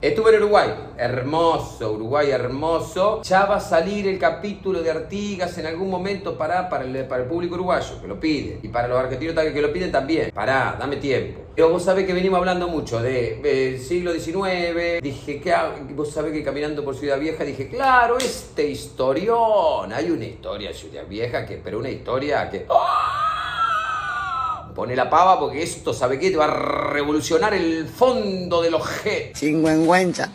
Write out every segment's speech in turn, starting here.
Estuve en Uruguay, hermoso, Uruguay hermoso. Ya va a salir el capítulo de Artigas en algún momento para el público uruguayo que lo pide. Y para los argentinos que lo piden también. Pará, dame tiempo. Pero vos sabés que venimos hablando mucho de siglo XIX. Dije, vos sabés que caminando por Ciudad Vieja dije, claro, este historión. Hay una historia de Ciudad Vieja, pero una historia que... ¡Oh! Pone la pava porque esto, ¿sabe qué? Te va a revolucionar el fondo del ojete. Chingüengüenza.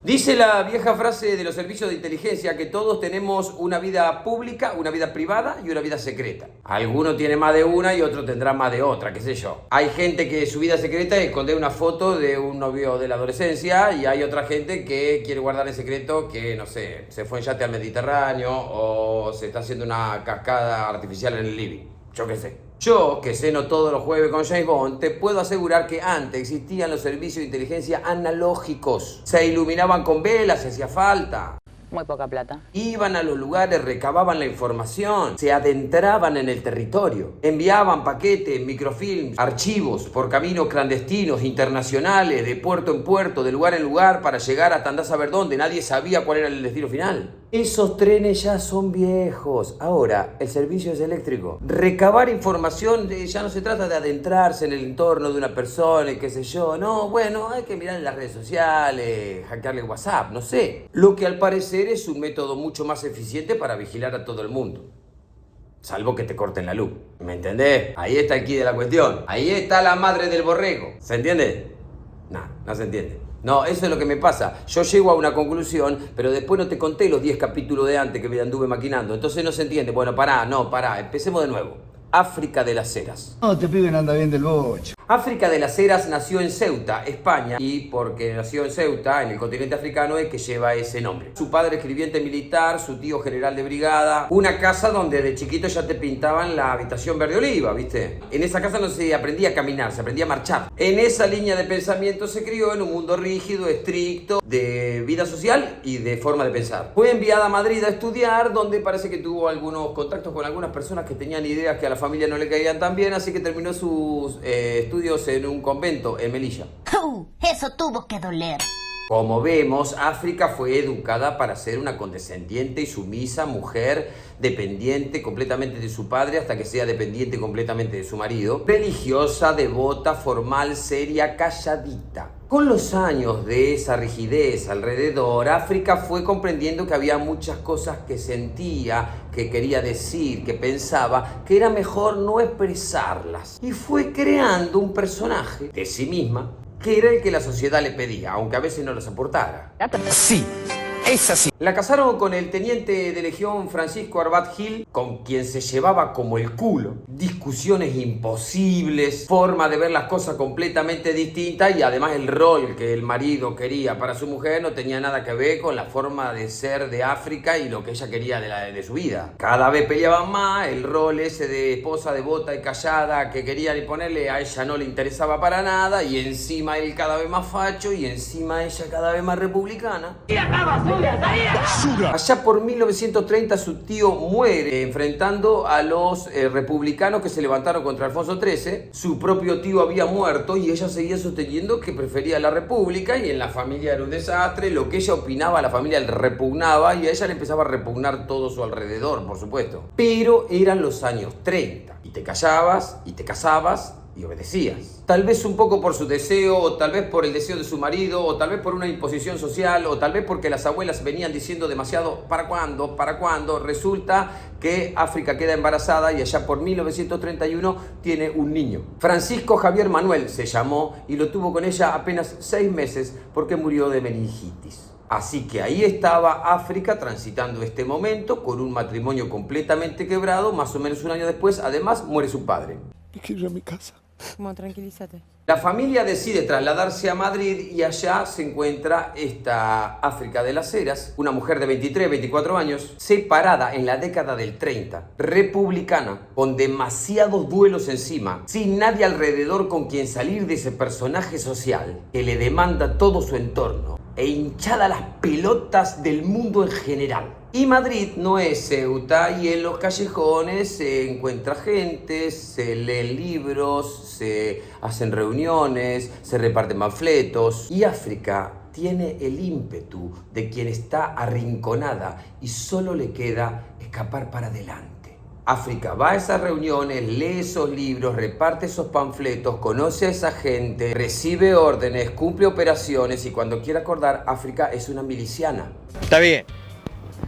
Dice la vieja frase de los servicios de inteligencia que todos tenemos una vida pública, una vida privada y una vida secreta. Alguno tiene más de una y otro tendrá más de otra, qué sé yo. Hay gente que su vida secreta es esconder una foto de un novio de la adolescencia y hay otra gente que quiere guardar en secreto que, no sé, se fue en yate al Mediterráneo o se está haciendo una cascada artificial en el living. Yo qué sé. Yo, que ceno todos los jueves con James Bond, te puedo asegurar que antes existían los servicios de inteligencia analógicos. Se iluminaban con velas si hacía falta. Muy poca plata. Iban a los lugares, recababan la información, se adentraban en el territorio, enviaban paquetes, microfilms, archivos por caminos clandestinos, internacionales, de puerto en puerto, de lugar en lugar, para llegar hasta andar a saber dónde. Nadie sabía cuál era el destino final. Esos trenes ya son viejos. Ahora, el servicio es eléctrico. Recabar información ya no se trata de adentrarse en el entorno de una persona y qué sé yo. No, bueno, hay que mirar en las redes sociales, hackearle WhatsApp, no sé. Lo que al parecer es un método mucho más eficiente para vigilar a todo el mundo. Salvo que te corten la luz. ¿Me entendés? Ahí está el quid de la cuestión. Ahí está la madre del borrego. ¿Se entiende? No se entiende. No, eso es lo que me pasa. Yo llego a una conclusión, pero después no te conté los 10 capítulos de antes que me anduve maquinando. Entonces no se entiende. Bueno, pará. Empecemos de nuevo. África de las Heras. No, te pibe no anda bien del bocho. África de las Heras nació en Ceuta, España, y porque nació en Ceuta, en el continente africano, es que lleva ese nombre. Su padre escribiente militar, su tío general de brigada, una casa donde de chiquito ya te pintaban la habitación verde oliva, ¿viste? En esa casa no se aprendía a caminar, se aprendía a marchar. En esa línea de pensamiento se crió en un mundo rígido, estricto, de vida social y de forma de pensar. Fue enviada a Madrid a estudiar, donde parece que tuvo algunos contactos con algunas personas que tenían ideas que a la familia no le caían tan bien, así que terminó sus estudios en un convento en Melilla. Eso tuvo que doler. Como vemos, África fue educada para ser una condescendiente y sumisa mujer, dependiente completamente de su padre hasta que sea dependiente completamente de su marido, religiosa, devota, formal, seria, calladita. Con los años de esa rigidez alrededor, África fue comprendiendo que había muchas cosas que sentía, que quería decir, que pensaba, que era mejor no expresarlas. Y fue creando un personaje de sí misma, que era el que la sociedad le pedía, aunque a veces no lo soportara. Sí, es así. La casaron con el teniente de legión Francisco Arbat Gil, con quien se llevaba como el culo. Discusiones imposibles, forma de ver las cosas completamente distintas y además el rol que el marido quería para su mujer no tenía nada que ver con la forma de ser de África y lo que ella quería de su vida. Cada vez peleaban más, el rol ese de esposa devota y callada que querían imponerle a ella no le interesaba para nada y encima él cada vez más facho y encima ella cada vez más republicana. Allá por 1930 su tío muere enfrentando a los republicanos que se levantaron contra Alfonso XIII. Su propio tío había muerto y ella seguía sosteniendo que prefería la república y en la familia era un desastre. Lo que ella opinaba a la familia le repugnaba y a ella le empezaba a repugnar todo su alrededor, por supuesto. Pero eran los años 30 y te callabas y te casabas y obedecías. Tal vez un poco por su deseo, o tal vez por el deseo de su marido, o tal vez por una imposición social, o tal vez porque las abuelas venían diciendo demasiado ¿para cuándo? ¿Para cuándo? Resulta que África queda embarazada y allá por 1931 tiene un niño. Francisco Javier Manuel se llamó y lo tuvo con ella apenas 6 meses porque murió de meningitis. Así que ahí estaba África transitando este momento con un matrimonio completamente quebrado. Más o menos un año después, además, muere su padre. Me quiero ir a mi casa. Como tranquilízate. La familia decide trasladarse a Madrid y allá se encuentra esta África de las Heras, una mujer de 23, 24 años, separada en la década del 30, republicana, con demasiados duelos encima, sin nadie alrededor con quien salir de ese personaje social que le demanda todo su entorno e hinchada las pelotas del mundo en general. Y Madrid no es Ceuta, y en los callejones se encuentra gente, se leen libros, se hacen reuniones, se reparten panfletos. Y África tiene el ímpetu de quien está arrinconada y solo le queda escapar para adelante. África va a esas reuniones, lee esos libros, reparte esos panfletos, conoce a esa gente, recibe órdenes, cumple operaciones, y cuando quiere acordar, África es una miliciana. Está bien,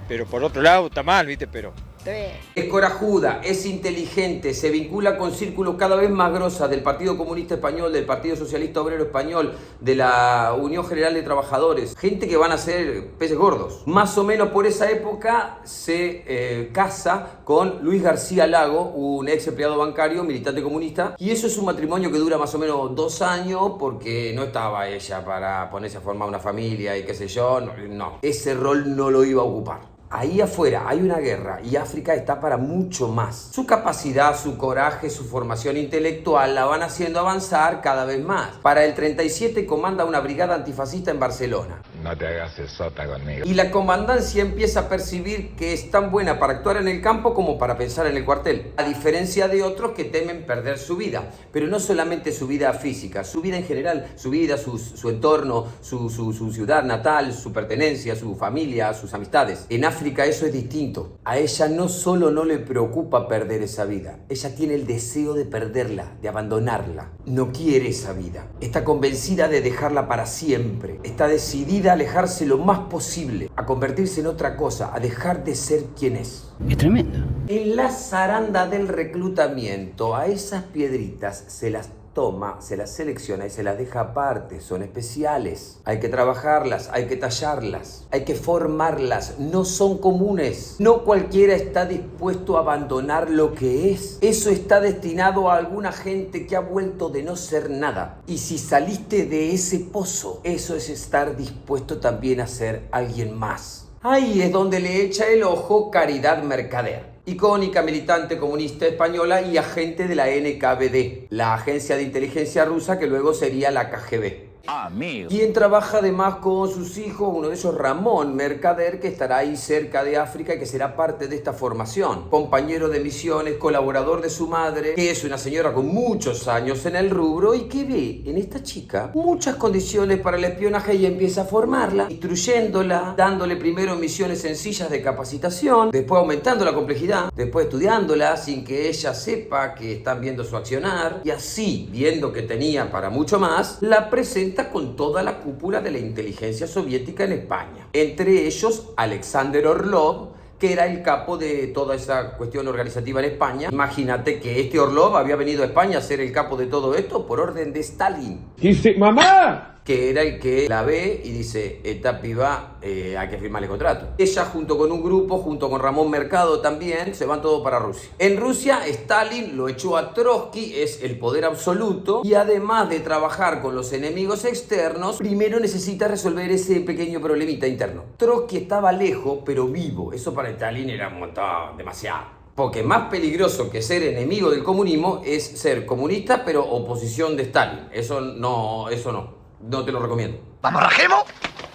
pero por otro lado está mal, ¿viste? Pero está bien. Es corajuda, es inteligente, se vincula con círculos cada vez más grosas del Partido Comunista Español, del Partido Socialista Obrero Español, de la Unión General de Trabajadores. Gente que van a ser peces gordos. Más o menos por esa época se casa con Luis García Lago, un ex empleado bancario, militante comunista. Y eso es un matrimonio que dura más o menos 2 años, porque no estaba ella para ponerse a formar una familia y qué sé yo. No, ese rol no lo iba a ocupar. Ahí afuera hay una guerra y África está para mucho más. Su capacidad, su coraje, su formación intelectual la van haciendo avanzar cada vez más. Para el 37 comanda una brigada antifascista en Barcelona. No te hagas sota conmigo. Y la comandancia empieza a percibir que es tan buena para actuar en el campo como para pensar en el cuartel. A diferencia de otros que temen perder su vida. Pero no solamente su vida física, su vida en general, su vida, su entorno, su ciudad natal, su pertenencia, su familia, sus amistades. En África eso es distinto. A ella no solo no le preocupa perder esa vida, ella tiene el deseo de perderla, de abandonarla. No quiere esa vida. Está convencida de dejarla para siempre. Está decidida a alejarse lo más posible, a convertirse en otra cosa, a dejar de ser quien es. Es tremendo. En la zaranda del reclutamiento, a esas piedritas se las toma, se las selecciona y se las deja aparte. Son especiales. Hay que trabajarlas, hay que tallarlas, hay que formarlas. No son comunes. No cualquiera está dispuesto a abandonar lo que es. Eso está destinado a alguna gente que ha vuelto de no ser nada. Y si saliste de ese pozo, eso es estar dispuesto también a ser alguien más. Ahí es donde le echa el ojo Caridad Mercader, icónica militante comunista española y agente de la NKVD, la agencia de inteligencia rusa que luego sería la KGB. Amigo. Quien trabaja además con sus hijos, uno de ellos Ramón Mercader, que estará ahí cerca de África y que será parte de esta formación. Compañero de misiones, colaborador de su madre, que es una señora con muchos años en el rubro y que ve en esta chica muchas condiciones para el espionaje y empieza a formarla, instruyéndola, dándole primero misiones sencillas de capacitación, después aumentando la complejidad, después estudiándola sin que ella sepa que están viendo su accionar, y así, viendo que tenía para mucho más, la presenta con toda la cúpula de la inteligencia soviética en España. Entre ellos, Alexander Orlov, que era el capo de toda esa cuestión organizativa en España. Imagínate que este Orlov había venido a España a ser el capo de todo esto por orden de Stalin. Dice, mamá. Que era el que la ve y dice, esta piba hay que firmarle contrato. Ella junto con un grupo, junto con Ramón Mercado también, se van todos para Rusia. En Rusia, Stalin lo echó a Trotsky, es el poder absoluto, y además de trabajar con los enemigos externos, primero necesita resolver ese pequeño problemita interno. Trotsky estaba lejos, pero vivo. Eso para Stalin era un montón, demasiado. Porque más peligroso que ser enemigo del comunismo es ser comunista, pero oposición de Stalin. Eso no te lo recomiendo. ¿Vamos, rajemos?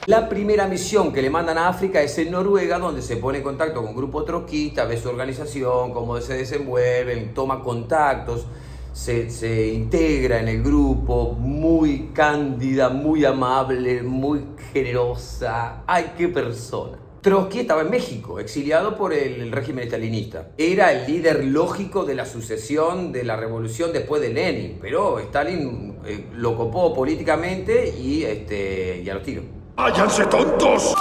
La primera misión que le mandan a África es en Noruega, donde se pone en contacto con un grupo trotskista, ve su organización, cómo se desenvuelven, toma contactos, se integra en el grupo, muy cándida, muy amable, muy generosa. ¡Ay, qué persona! Trotsky estaba en México, exiliado por el régimen stalinista. Era el líder lógico de la sucesión de la revolución después de Lenin, pero Stalin lo copó políticamente y a los tiros. ¡Váyanse tontos!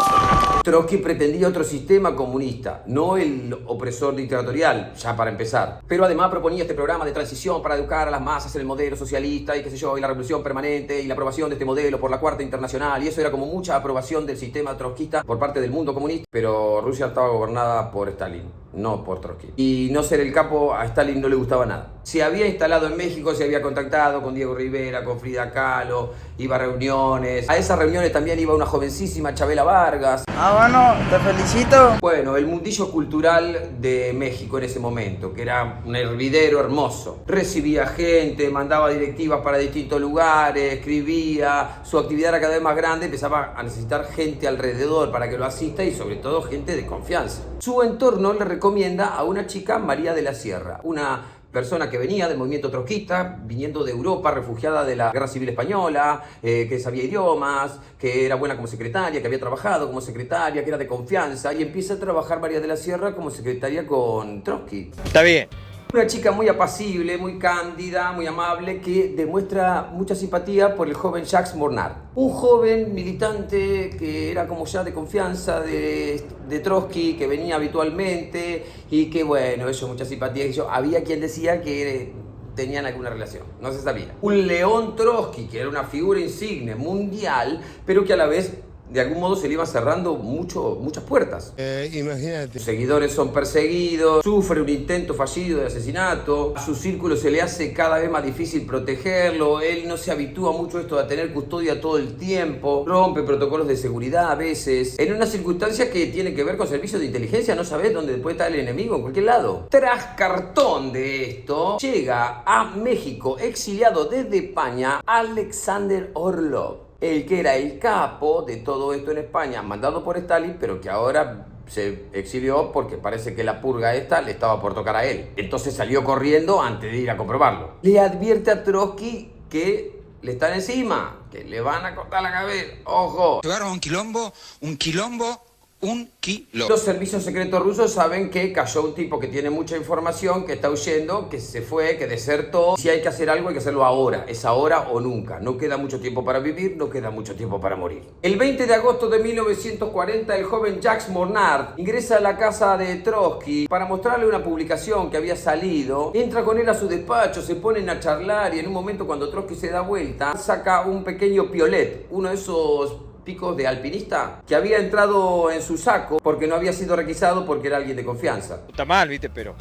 Trotsky pretendía otro sistema comunista, no el opresor dictatorial, ya para empezar. Pero además proponía este programa de transición para educar a las masas en el modelo socialista y qué sé yo, y la revolución permanente y la aprobación de este modelo por la Cuarta Internacional. Y eso era como mucha aprobación del sistema trotskista por parte del mundo comunista. Pero Rusia estaba gobernada por Stalin. no por Trotsky. Y no ser el capo a Stalin no le gustaba nada. Se había instalado en México, se había contactado con Diego Rivera, con Frida Kahlo, iba a reuniones. A esas reuniones también iba una jovencísima Chabela Vargas. Bueno, te felicito. Bueno, el mundillo cultural de México en ese momento, que era un hervidero hermoso. Recibía gente, mandaba directivas para distintos lugares, escribía. Su actividad era cada vez más grande, empezaba a necesitar gente alrededor para que lo asista y sobre todo gente de confianza. Su entorno le recomienda a una chica, María de la Sierra, una persona que venía del movimiento trotskista, viniendo de Europa, refugiada de la Guerra Civil Española, que sabía idiomas, que era buena como secretaria, que había trabajado como secretaria, que era de confianza, y empieza a trabajar María de la Sierra como secretaria con Trotsky. Está bien. Una chica muy apacible, muy cándida, muy amable, que demuestra mucha simpatía por el joven Jacques Mornard. Un joven militante que era como ya de confianza de Trotsky, que venía habitualmente y que, bueno, eso, mucha simpatía. Había quien decía que tenían alguna relación, no se sabía. Un León Trotsky, que era una figura insigne mundial, pero que a la vez de algún modo se le iban cerrando muchas puertas. Imagínate. Sus seguidores son perseguidos, sufre un intento fallido de asesinato, a su círculo se le hace cada vez más difícil protegerlo, él no se habitúa mucho a esto de tener custodia todo el tiempo, rompe protocolos de seguridad a veces, en una circunstancia que tiene que ver con servicios de inteligencia, no sabes dónde puede estar el enemigo, en cualquier lado. Tras cartón de esto, llega a México, exiliado desde España, Alexander Orlov, el que era el capo de todo esto en España, mandado por Stalin, pero que ahora se exilió porque parece que la purga esta le estaba por tocar a él. Entonces salió corriendo antes de ir a comprobarlo. Le advierte a Trotsky que le están encima, que le van a cortar la cabeza. ¡Ojo! Llevaron un quilombo. Los servicios secretos rusos saben que cayó un tipo que tiene mucha información, que está huyendo, que se fue, que desertó. Si hay que hacer algo, hay que hacerlo ahora. Es ahora o nunca. No queda mucho tiempo para vivir, no queda mucho tiempo para morir. El 20 de agosto de 1940, el joven Jacques Mornard ingresa a la casa de Trotsky para mostrarle una publicación que había salido. Entra con él a su despacho, se ponen a charlar y en un momento cuando Trotsky se da vuelta, saca un pequeño piolet, uno de esos picos de alpinista, que había entrado en su saco porque no había sido requisado porque era alguien de confianza. Está mal, ¿viste? Pero...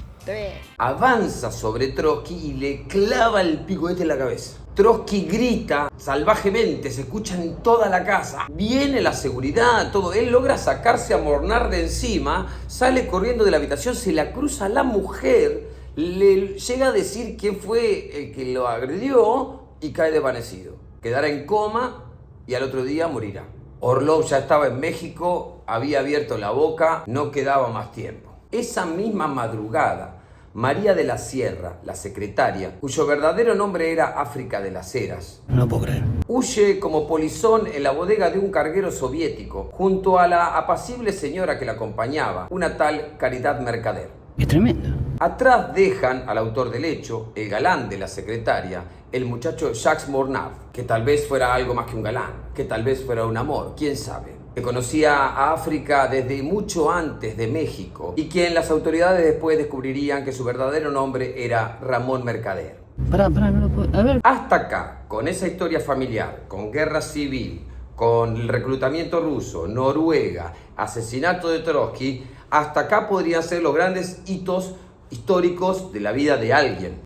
Avanza sobre Trotsky y le clava el pico en la cabeza. Trotsky grita salvajemente, se escucha en toda la casa. Viene la seguridad, todo. Él logra sacarse a Mornard de encima, sale corriendo de la habitación, se la cruza a la mujer, le llega a decir quién fue el que lo agredió y cae desvanecido. Quedará en coma y al otro día morirá. Orlov ya estaba en México, había abierto la boca, no quedaba más tiempo. Esa misma madrugada, María de la Sierra, la secretaria, cuyo verdadero nombre era África de las Heras, No puedo creer. huye como polizón en la bodega de un carguero soviético, junto a la apacible señora que la acompañaba, una tal Caridad Mercader. Es tremendo. Atrás dejan al autor del hecho, el galán de la secretaria, el muchacho Jacques Mornard, que tal vez fuera algo más que un galán, que tal vez fuera un amor, quién sabe. Que conocía a África desde mucho antes de México y quien las autoridades después descubrirían que su verdadero nombre era Ramón Mercader. Pará, no lo puedo... A ver. Hasta acá, con esa historia familiar, con guerra civil, con el reclutamiento ruso, Noruega, asesinato de Trotsky, hasta acá podrían ser los grandes hitos históricos de la vida de alguien.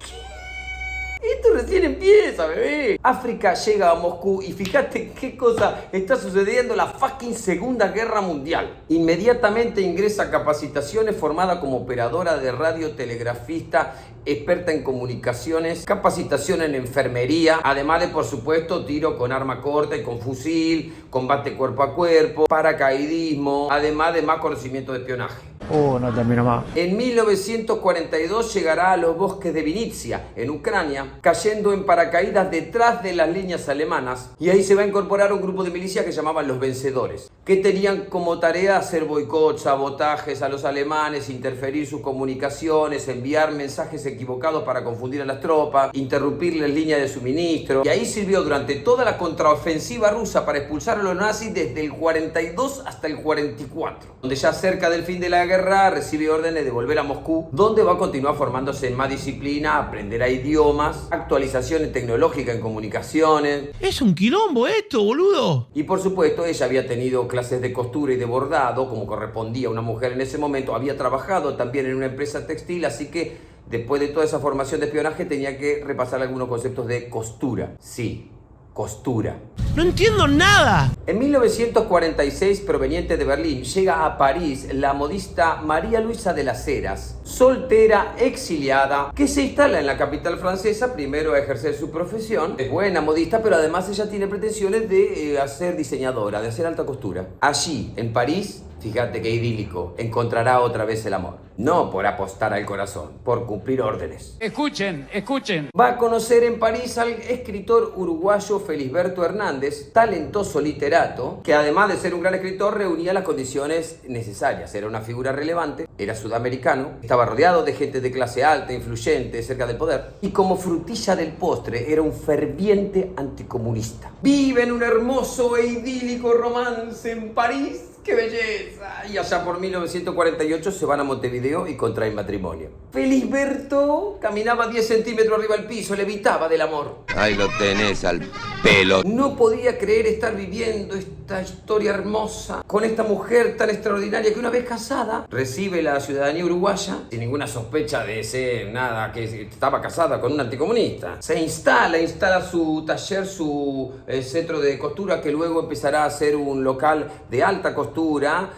Esto recién empieza, bebé. África llega a Moscú y fíjate qué cosa está sucediendo, la fucking Segunda Guerra Mundial. Inmediatamente ingresa a capacitaciones, formada como operadora de radiotelegrafista, experta en comunicaciones, capacitación en enfermería, además de, por supuesto, tiro con arma corta y con fusil, combate cuerpo a cuerpo, paracaidismo, además de más conocimiento de espionaje. no termino más. En 1942 llegará a los bosques de Vinitsia, en Ucrania, cayendo en paracaídas detrás de las líneas alemanas, y ahí se va a incorporar un grupo de milicias que llamaban los Vencedores, que tenían como tarea hacer boicots, sabotajes a los alemanes, interferir sus comunicaciones, enviar mensajes equivocados para confundir a las tropas, interrumpir las líneas de suministro, y ahí sirvió durante toda la contraofensiva rusa para expulsar a los nazis desde el 42 hasta el 44, donde ya cerca del fin de la guerra recibe órdenes de volver a Moscú, donde va a continuar formándose en más disciplina, aprenderá idiomas, actualizaciones tecnológicas en comunicaciones. Es un quilombo esto, boludo. Y por supuesto ella había tenido clases de costura y de bordado, como correspondía a una mujer en ese momento. Había trabajado también en una empresa textil, así que después de toda esa formación de espionaje tenía que repasar algunos conceptos de costura. Sí, costura. ¡No entiendo nada! En 1946, proveniente de Berlín, llega a París la modista María Luisa de las Heras, soltera, exiliada, que se instala en la capital francesa, primero a ejercer su profesión. Es buena modista, pero además ella tiene pretensiones de ser diseñadora, de hacer alta costura. Allí, en París, fíjate qué idílico, encontrará otra vez el amor. No por apostar al corazón, por cumplir órdenes. Escuchen, escuchen. Va a conocer en París al escritor uruguayo Felisberto Hernández, talentoso literato, que además de ser un gran escritor reunía las condiciones necesarias. Era una figura relevante, era sudamericano, estaba rodeado de gente de clase alta, influyente, cerca del poder, y como frutilla del postre era un ferviente anticomunista. Vive en un hermoso e idílico romance en París. ¡Qué belleza! Y allá por 1948 se van a Montevideo y contraen matrimonio. Felisberto caminaba 10 centímetros arriba del piso, levitaba del amor. Ahí lo tenés al pelo. No podía creer estar viviendo esta historia hermosa con esta mujer tan extraordinaria que una vez casada recibe la ciudadanía uruguaya sin ninguna sospecha de ser nada, que estaba casada con un anticomunista. Se instala su taller, su centro de costura, que luego empezará a ser un local de alta costura,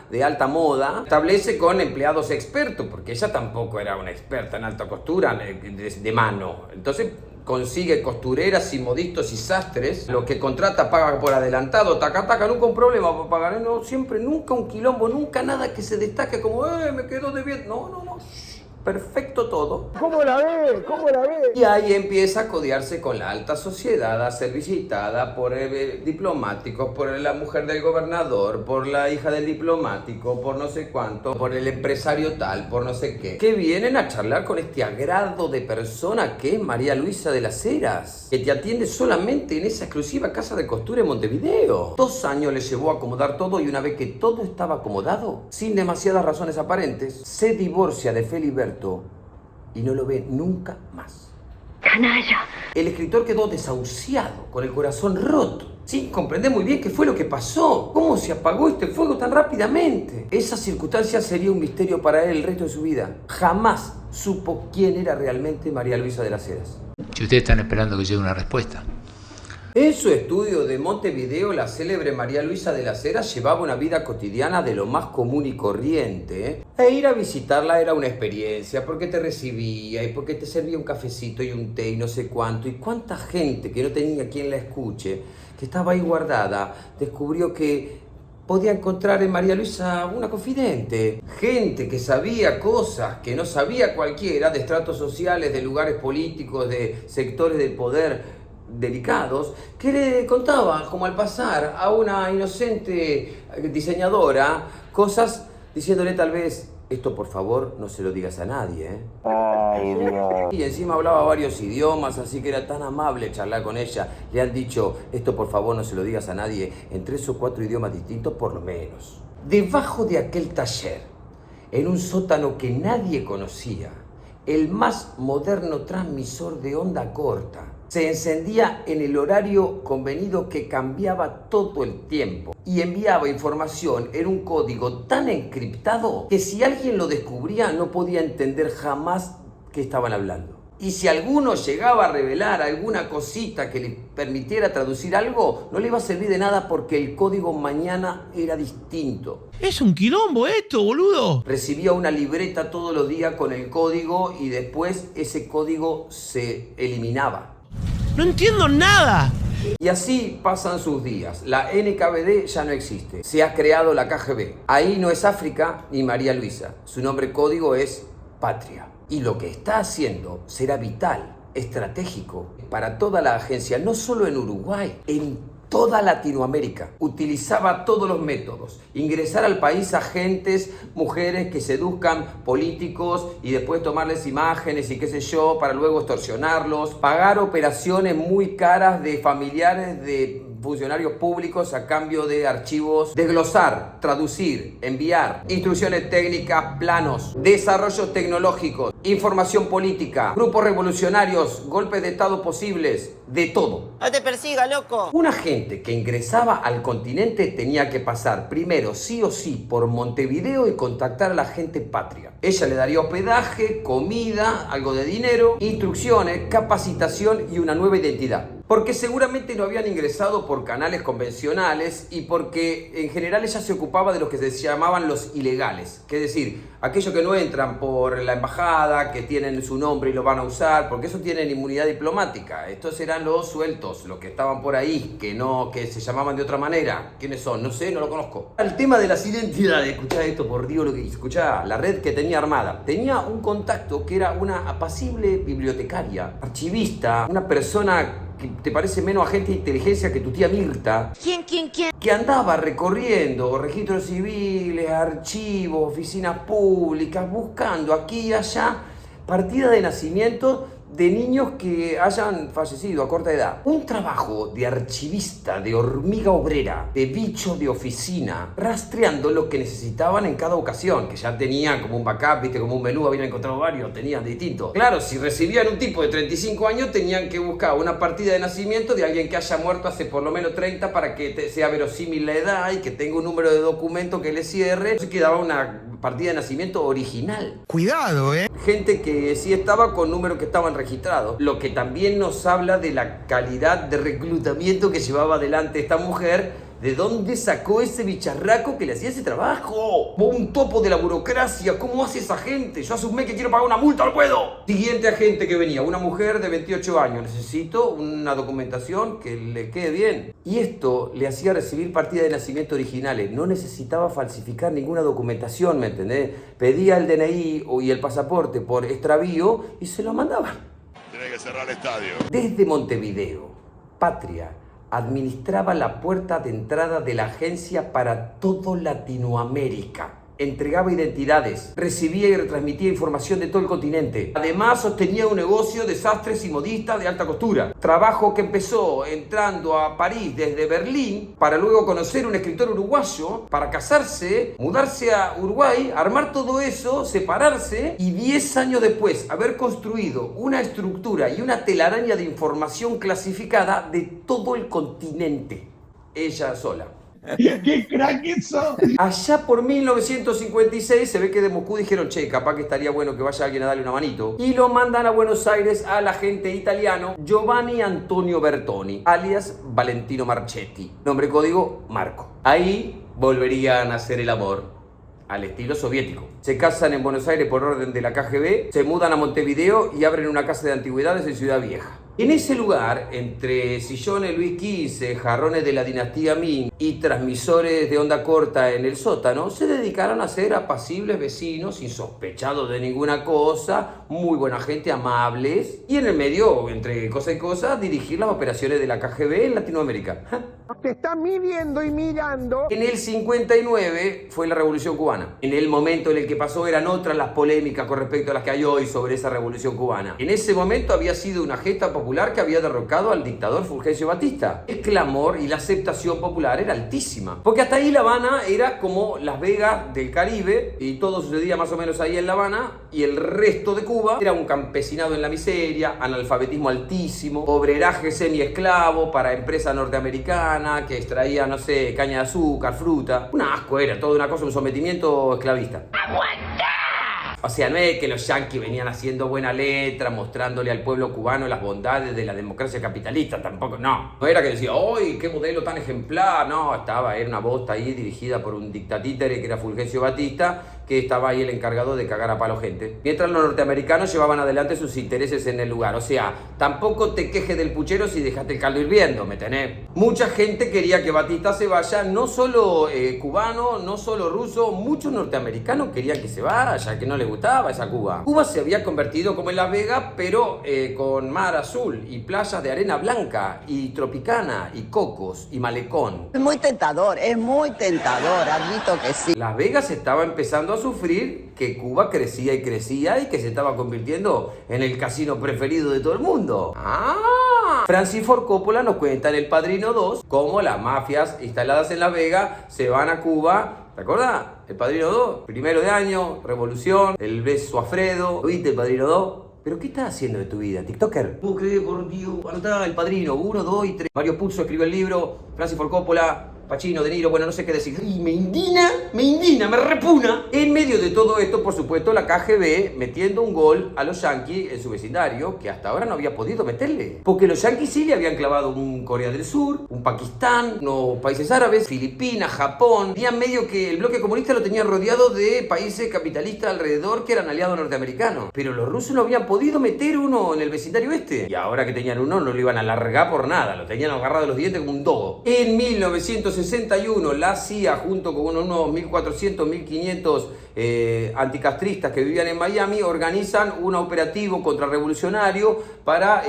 de alta moda. Establece con empleados expertos, porque ella tampoco era una experta en alta costura de mano. Entonces consigue costureras y modistas y sastres. Lo que contrata paga por adelantado, taca, nunca un problema para pagar. No, siempre, nunca un quilombo, nunca nada que se destaque como, me quedo debiendo. No. Perfecto todo. ¿Cómo la ve? ¿Cómo la ve? Y ahí empieza a codearse con la alta sociedad, a ser visitada por diplomáticos, por la mujer del gobernador, por la hija del diplomático, por no sé cuánto, por el empresario tal, por no sé qué. Que vienen a charlar con este agrado de persona que es María Luisa de las Heras, que te atiende solamente en esa exclusiva casa de costura en Montevideo. 2 años le llevó a acomodar todo y una vez que todo estaba acomodado, sin demasiadas razones aparentes, se divorcia de Felisberto y no lo ve nunca más. Canalla. El escritor quedó desahuciado, con el corazón roto, sin comprender muy bien qué fue lo que pasó, cómo se apagó este fuego tan rápidamente. Esa circunstancia sería un misterio para él el resto de su vida. Jamás supo quién era realmente María Luisa de las Heras. Si ustedes están esperando que llegue una respuesta. En su estudio de Montevideo, la célebre María Luisa de las Heras llevaba una vida cotidiana de lo más común y corriente. E ir a visitarla era una experiencia, porque te recibía y porque te servía un cafecito y un té y no sé cuánto. Y cuánta gente que no tenía quien la escuche, que estaba ahí guardada, descubrió que podía encontrar en María Luisa una confidente. Gente que sabía cosas que no sabía cualquiera, de estratos sociales, de lugares políticos, de sectores del poder delicados, que le contaba, como al pasar, a una inocente diseñadora cosas diciéndole tal vez, esto por favor no se lo digas a nadie, ¿eh? Ay, Dios. Y encima hablaba varios idiomas, así que era tan amable charlar con ella. Le han dicho, esto por favor no se lo digas a nadie, en 3 o 4 idiomas distintos por lo menos. Debajo de aquel taller, en un sótano que nadie conocía, el más moderno transmisor de onda corta se encendía en el horario convenido que cambiaba todo el tiempo y enviaba información en un código tan encriptado que si alguien lo descubría no podía entender jamás qué estaban hablando. Y si alguno llegaba a revelar alguna cosita que le permitiera traducir algo, no le iba a servir de nada porque el código mañana era distinto. ¡Es un quilombo esto, boludo! Recibía una libreta todos los días con el código y después ese código se eliminaba. ¡No entiendo nada! Y así pasan sus días. La NKVD ya no existe. Se ha creado la KGB. Ahí no es África ni María Luisa. Su nombre código es Patria. Y lo que está haciendo será vital, estratégico, para toda la agencia, no solo en Uruguay, en toda Latinoamérica. Utilizaba todos los métodos. Ingresar al país agentes, mujeres que seduzcan políticos y después tomarles imágenes y qué sé yo, para luego extorsionarlos. Pagar operaciones muy caras de familiares de funcionarios públicos a cambio de archivos, desglosar, traducir, enviar, instrucciones técnicas, planos, desarrollos tecnológicos, información política, grupos revolucionarios, golpes de estado posibles, de todo. ¡No te persiga, loco! Un agente que ingresaba al continente tenía que pasar primero sí o sí por Montevideo y contactar a la gente patria. Ella le daría hospedaje, comida, algo de dinero, instrucciones, capacitación y una nueva identidad. Porque seguramente no habían ingresado por canales convencionales y porque en general ella se ocupaba de los que se llamaban los ilegales. Que es decir, aquellos que no entran por la embajada, que tienen su nombre y lo van a usar, porque eso tienen inmunidad diplomática. Estos eran los sueltos, los que estaban por ahí, que se llamaban de otra manera. ¿Quiénes son? No sé, no lo conozco. El tema de las identidades, escuchá esto, por Dios, lo que escuchá, la red que tenía armada. Tenía un contacto que era una apacible bibliotecaria, archivista, una persona que te parece menos agente de inteligencia que tu tía Mirta. ¿Quién? Que andaba recorriendo registros civiles, archivos, oficinas públicas, buscando aquí y allá partida de nacimiento de niños que hayan fallecido a corta edad. Un trabajo de archivista, de hormiga obrera, de bicho de oficina, rastreando lo que necesitaban en cada ocasión, que ya tenían como un backup, viste, como un menú, habían encontrado varios, tenían distintos. Claro, si recibían un tipo de 35 años, tenían que buscar una partida de nacimiento de alguien que haya muerto hace por lo menos 30 para que sea verosímil la edad y que tenga un número de documento que le cierre. Entonces quedaba una partida de nacimiento original. Cuidado, Gente que sí estaba con números que estaban registrados, lo que también nos habla de la calidad de reclutamiento que llevaba adelante esta mujer. ¿De dónde sacó ese bicharraco que le hacía ese trabajo? Un topo de la burocracia. ¿Cómo hace esa gente? Yo hace un mes que quiero pagar una multa, no puedo. Siguiente agente que venía, una mujer de 28 años. Necesito una documentación que le quede bien. Y esto le hacía recibir partida de nacimiento originales. No necesitaba falsificar ninguna documentación, ¿me entendés? Pedía el DNI y el pasaporte por extravío y se lo mandaban. Tiene que cerrar el estadio. Desde Montevideo, Patria administraba la puerta de entrada de la agencia para todo Latinoamérica. Entregaba identidades, recibía y retransmitía información de todo el continente. Además, sostenía un negocio de sastres y modistas de alta costura. Trabajo que empezó entrando a París desde Berlín, para luego conocer un escritor uruguayo, para casarse, mudarse a Uruguay, armar todo eso, separarse y 10 años después haber construido una estructura y una telaraña de información clasificada de todo el continente. Ella sola. ¡Qué crack eso! Allá por 1956 se ve que de Moscú dijeron, che, capaz que estaría bueno que vaya alguien a darle una manito. Y lo mandan a Buenos Aires al agente italiano Giovanni Antonio Bertoni, alias Valentino Marchetti. Nombre código Marco. Ahí volverían a hacer el amor al estilo soviético. Se casan en Buenos Aires por orden de la KGB, se mudan a Montevideo y abren una casa de antigüedades en Ciudad Vieja. En ese lugar, entre sillones Luis XV, jarrones de la dinastía Ming y transmisores de onda corta en el sótano, se dedicaron a ser apacibles vecinos, insospechados de ninguna cosa, muy buena gente, amables, y en el medio, entre cosa y cosa, dirigir las operaciones de la KGB en Latinoamérica. Te está midiendo y mirando. En el 59 fue la Revolución Cubana. En el momento en el que pasó eran otras las polémicas con respecto a las que hay hoy sobre esa Revolución Cubana. En ese momento había sido una gesta popular que había derrocado al dictador Fulgencio Batista. El clamor y la aceptación popular era altísima. Porque hasta ahí La Habana era como Las Vegas del Caribe y todo sucedía más o menos ahí en La Habana, y el resto de Cuba era un campesinado en la miseria, analfabetismo altísimo, obreraje semi-esclavo para empresas norteamericanas que extraía, no sé, caña de azúcar, fruta. Un asco era, toda una cosa, un sometimiento esclavista. ¡Aguanta! O sea, no es que los yanquis venían haciendo buena letra, mostrándole al pueblo cubano las bondades de la democracia capitalista, tampoco, no. No era que decía, ¡ay, qué modelo tan ejemplar! No, era una bosta ahí dirigida por un dictatítere que era Fulgencio Batista, que estaba ahí el encargado de cagar a palo gente. Mientras los norteamericanos llevaban adelante sus intereses en el lugar. O sea, tampoco te quejes del puchero si dejaste el caldo hirviendo, ¿me tenés? Mucha gente quería que Batista se vaya, no solo cubano, no solo ruso, muchos norteamericanos querían que se vaya, que no les gustaba esa Cuba. Cuba se había convertido como en Las Vegas, pero con mar azul y playas de arena blanca y tropicana y cocos y malecón. Es muy tentador, admito que sí. Las Vegas estaba empezando a sufrir que Cuba crecía y crecía y que se estaba convirtiendo en el casino preferido de todo el mundo. Francis Ford Coppola nos cuenta en El Padrino 2 cómo las mafias instaladas en Las Vegas se van a Cuba. ¿Te acordás? El Padrino 2, primero de año, revolución, el beso a Fredo. ¿Viste El Padrino 2? ¿Pero qué estás haciendo de tu vida, TikToker? ¿Puedo creer, por Dios? Anotá El Padrino 1, 2 y 3. Mario Puzo escribió el libro, Francis Ford Coppola, Pacino, De Niro, bueno, no sé qué decir. Y me indigna, me repugna. En medio de todo esto, por supuesto, la KGB metiendo un gol a los yanquis en su vecindario, que hasta ahora no había podido meterle. Porque los yanquis sí le habían clavado un Corea del Sur, un Pakistán, unos países árabes, Filipinas, Japón. Tenían medio que el bloque comunista lo tenía rodeado de países capitalistas alrededor que eran aliados norteamericanos. Pero los rusos no habían podido meter uno en el vecindario este. Y ahora que tenían uno, no lo iban a largar por nada. Lo tenían agarrado de los dientes como un dogo. En 1961, la CIA, junto con unos 1.400, 1.500 anticastristas que vivían en Miami, organizan un operativo contrarrevolucionario para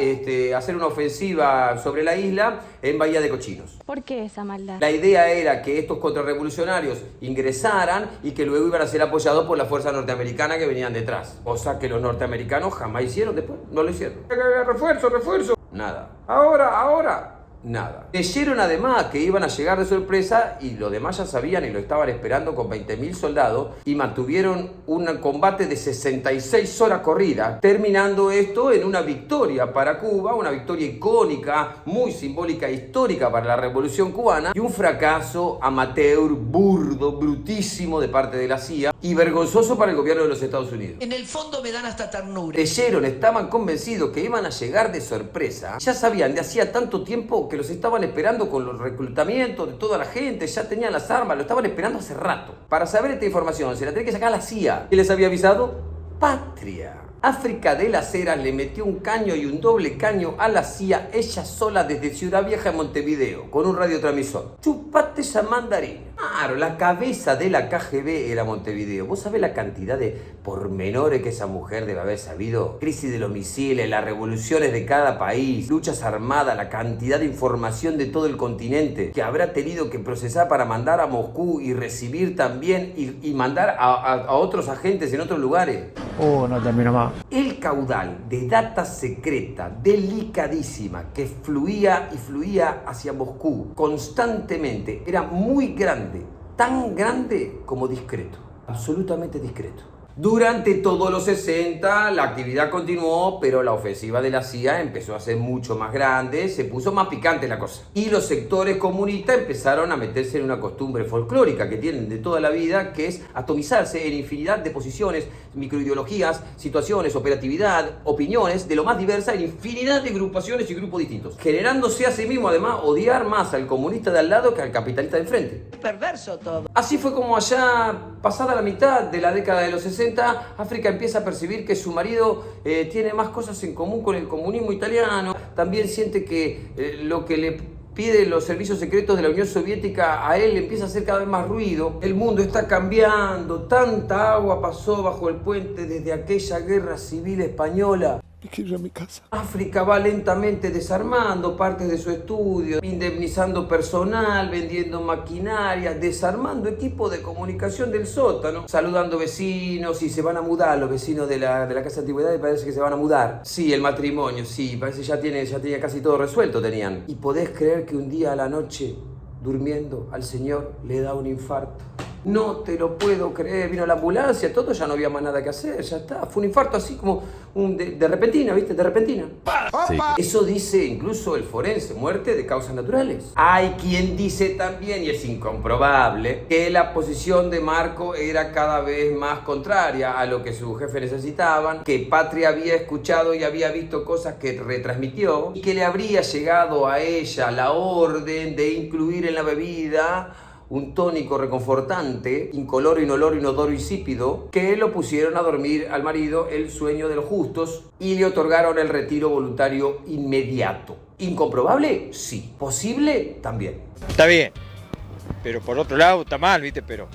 hacer una ofensiva sobre la isla en Bahía de Cochinos. ¿Por qué esa maldad? La idea era que estos contrarrevolucionarios ingresaran y que luego iban a ser apoyados por la fuerza norteamericana que venían detrás. Cosa que los norteamericanos jamás hicieron después, no lo hicieron. Refuerzo. Nada. Ahora. Nada. Creyeron además que iban a llegar de sorpresa y los demás ya sabían y lo estaban esperando con 20.000 soldados y mantuvieron un combate de 66 horas corridas, terminando esto en una victoria para Cuba, una victoria icónica, muy simbólica e histórica para la Revolución Cubana y un fracaso amateur, burdo, brutísimo de parte de la CIA y vergonzoso para el gobierno de los Estados Unidos. En el fondo me dan hasta ternura. Creyeron, estaban convencidos que iban a llegar de sorpresa. Ya sabían de hacía tanto tiempo que los estaban esperando con los reclutamientos de toda la gente, ya tenían las armas, lo estaban esperando hace rato. Para saber esta información se la tenía que sacar la CIA. ¿Qué les había avisado? Patria. África de las Heras le metió un caño y un doble caño a la CIA ella sola desde Ciudad Vieja a Montevideo, con un radiotransmisor. Chupate esa mandarina. Claro, la cabeza de la KGB era Montevideo. ¿Vos sabés la cantidad de pormenores que esa mujer debe haber sabido? Crisis de los misiles, las revoluciones de cada país, luchas armadas, la cantidad de información de todo el continente que habrá tenido que procesar para mandar a Moscú y recibir también y mandar a otros agentes en otros lugares. No termino más. El caudal de data secreta, delicadísima, que fluía hacia Moscú constantemente, era muy grande, tan grande como discreto, absolutamente discreto. Durante todos los 60 la actividad continuó, pero la ofensiva de la CIA empezó a ser mucho más grande, se puso más picante la cosa. Y los sectores comunistas empezaron a meterse en una costumbre folclórica que tienen de toda la vida, que es atomizarse en infinidad de posiciones, microideologías, situaciones, operatividad, opiniones de lo más diversa en infinidad de agrupaciones y grupos distintos, generándose a sí mismo además odiar más al comunista de al lado que al capitalista de enfrente. Perverso todo. Así fue como allá, pasada la mitad de la década de los 60, África empieza a percibir que su marido tiene más cosas en común con el comunismo italiano. También siente que lo que le piden los servicios secretos de la Unión Soviética a él le empieza a hacer cada vez más ruido. El mundo está cambiando, tanta agua pasó bajo el puente desde aquella guerra civil española. Me quiero ir a mi casa. África va lentamente desarmando partes de su estudio, indemnizando personal, vendiendo maquinaria, desarmando equipo de comunicación del sótano, saludando vecinos y se van a mudar los vecinos de la casa de antigüedades, parece que se van a mudar. Sí, el matrimonio, sí, parece que ya tenía casi todo resuelto, tenían. Y podés creer que un día a la noche, durmiendo, al señor le da un infarto. No te lo puedo creer, vino la ambulancia, todo, ya no había más nada que hacer, ya está. Fue un infarto así como de repentina, ¿viste? De repentina. Sí. Eso dice incluso el forense, muerte de causas naturales. Hay quien dice también, y es incomprobable, que la posición de Marco era cada vez más contraria a lo que su jefe necesitaban, que Patria había escuchado y había visto cosas que retransmitió, y que le habría llegado a ella la orden de incluir en la bebida un tónico reconfortante, incoloro, inoloro, inodoro, insípido, que lo pusieron a dormir al marido el sueño de los justos y le otorgaron el retiro voluntario inmediato. ¿Incomprobable? Sí. ¿Posible? También. Está bien, pero por otro lado está mal, ¿viste? Pero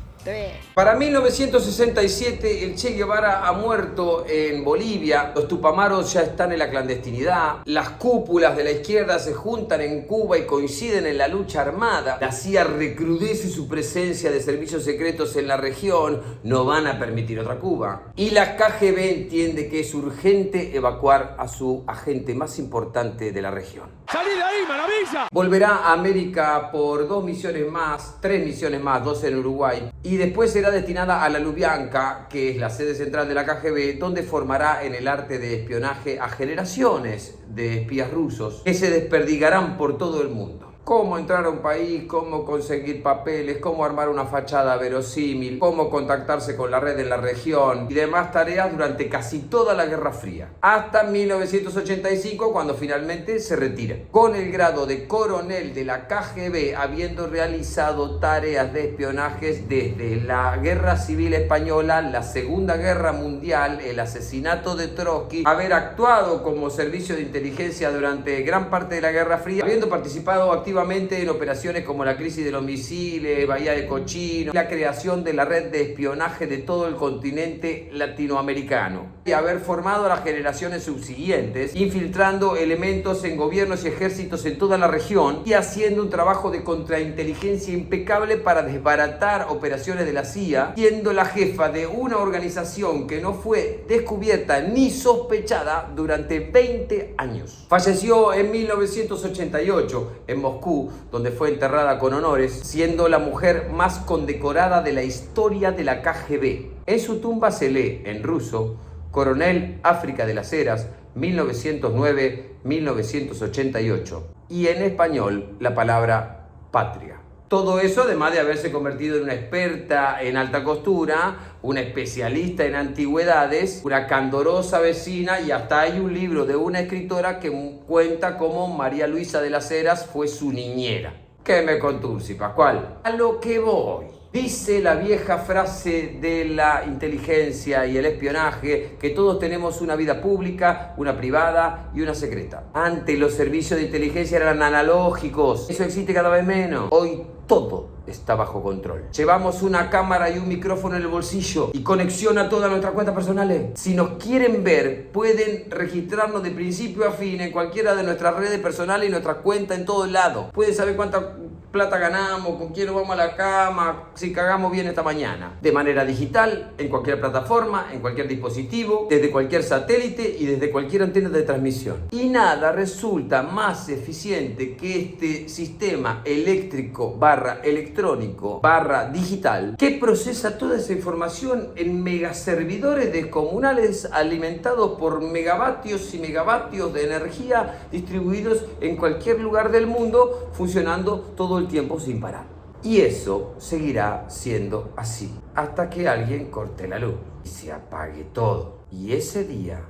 Para 1967 el Che Guevara ha muerto en Bolivia, los tupamaros ya están en la clandestinidad, las cúpulas de la izquierda se juntan en Cuba y coinciden en la lucha armada, la CIA recrudece su presencia de servicios secretos en la región, no van a permitir otra Cuba. Y la KGB entiende que es urgente evacuar a su agente más importante de la región. ¡Salí de ahí, maravilla! Volverá a América por 2 misiones más, 3 misiones más, 2 en Uruguay, y después será destinada a la Lubyanka, que es la sede central de la KGB, donde formará en el arte de espionaje a generaciones de espías rusos que se desperdigarán por todo el mundo. Cómo entrar a un país, cómo conseguir papeles, cómo armar una fachada verosímil, cómo contactarse con la red en la región y demás tareas durante casi toda la Guerra Fría. Hasta 1985, cuando finalmente se retira. Con el grado de coronel de la KGB, habiendo realizado tareas de espionajes desde la Guerra Civil Española, la Segunda Guerra Mundial, el asesinato de Trotsky, haber actuado como servicio de inteligencia durante gran parte de la Guerra Fría, habiendo participado activamente en operaciones como la crisis de los misiles, Bahía de Cochino, la creación de la red de espionaje de todo el continente latinoamericano y haber formado a las generaciones subsiguientes, infiltrando elementos en gobiernos y ejércitos en toda la región y haciendo un trabajo de contrainteligencia impecable para desbaratar operaciones de la CIA, siendo la jefa de una organización que no fue descubierta ni sospechada durante 20 años. Falleció en 1988 en Moscú, donde fue enterrada con honores, siendo la mujer más condecorada de la historia de la KGB. En su tumba se lee, en ruso, Coronel África de las Heras, 1909-1988, y en español la palabra patria. Todo eso además de haberse convertido en una experta en alta costura, una especialista en antigüedades, una candorosa vecina, y hasta hay un libro de una escritora que cuenta cómo María Luisa de las Heras fue su niñera. ¿Qué me contursi, Pascual? A lo que voy. Dice la vieja frase de la inteligencia y el espionaje que todos tenemos una vida pública, una privada y una secreta. Antes los servicios de inteligencia eran analógicos. Eso existe cada vez menos. Hoy todo está bajo control. Llevamos una cámara y un micrófono en el bolsillo y conexión a todas nuestras cuentas personales. Si nos quieren ver, pueden registrarnos de principio a fin en cualquiera de nuestras redes personales y nuestras cuentas en todos lados. Pueden saber cuánta plata ganamos, con quién nos vamos a la cama, si cagamos bien esta mañana. De manera digital, en cualquier plataforma, en cualquier dispositivo, desde cualquier satélite y desde cualquier antena de transmisión. Y nada resulta más eficiente que este sistema eléctrico / electrónico / digital que procesa toda esa información en megaservidores descomunales alimentados por megavatios y megavatios de energía distribuidos en cualquier lugar del mundo, funcionando todo el tiempo sin parar. Y eso seguirá siendo así hasta que alguien corte la luz y se apague todo. Y ese día,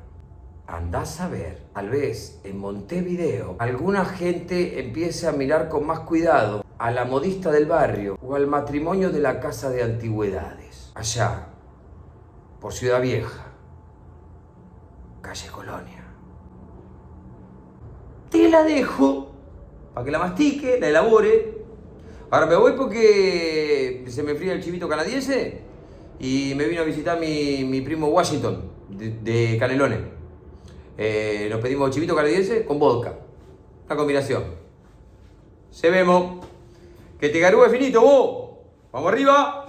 andás a ver, tal vez en Montevideo alguna gente empiece a mirar con más cuidado a la modista del barrio o al matrimonio de la casa de antigüedades, allá por Ciudad Vieja, calle Colonia. Te la dejo para que la mastique, la elabore. Ahora me voy porque se me enfría el chivito canadiense y me vino a visitar mi primo Washington de Canelones. Nos pedimos chivito canadiense con vodka. Una combinación. Se vemos. Que te garúe finito vos. Vamos arriba.